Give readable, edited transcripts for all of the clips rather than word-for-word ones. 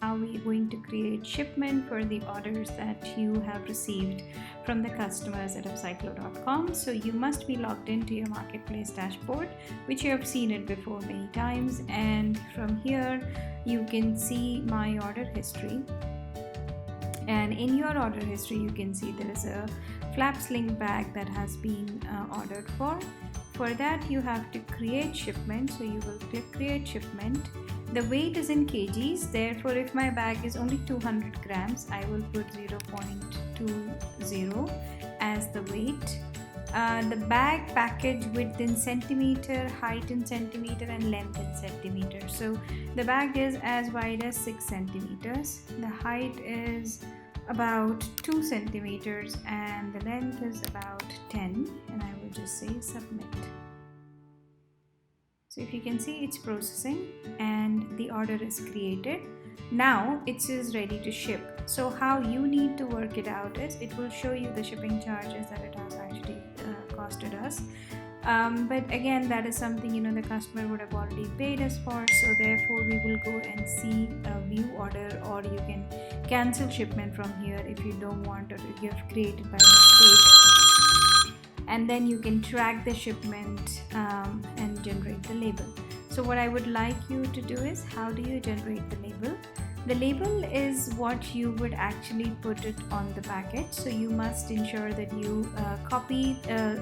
how we're going to create shipment for the orders that you have received from the customers at upcyclo.com. So you must be logged into your marketplace dashboard, which you have seen it before many times, and from here you can see my order history. And in your order history you can see there is a flap sling bag that has been ordered for. For that you have to create shipment, so you will click create shipment. The weight is in kgs, therefore if my bag is only 200 grams I will put 0.20 as the weight. The bag package width in centimeter, height in centimeter, and length in centimeter. So the bag is as wide as 6 centimeters, the height is about 2 centimeters, and the length is about 10, and I will just say submit. So if you can see, it's processing and the order is created. Now it is ready to ship. So how you need to work it out is, it will show you the shipping charges that it has actually costed us. But again, that is something the customer would have already paid us for, so therefore we will go and see a view order, or you can cancel shipment from here if you don't want, or if you have created by mistake, and then you can track the shipment and generate the label. So what I would like you to do is, how do you generate the label? The label is what you would actually put it on the package, so you must ensure that you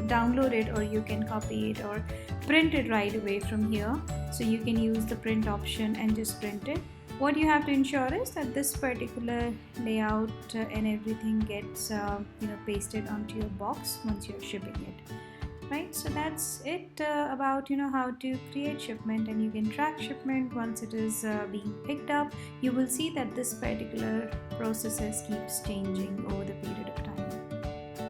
download it, or you can copy it or print it right away from here. So you can use the print option and just print it. What you have to ensure is that this particular layout and everything gets pasted onto your box once you're shipping it. Right, so that's it about how to create shipment, and you can track shipment once it is being picked up. You will see that this particular process keeps changing over the period of time.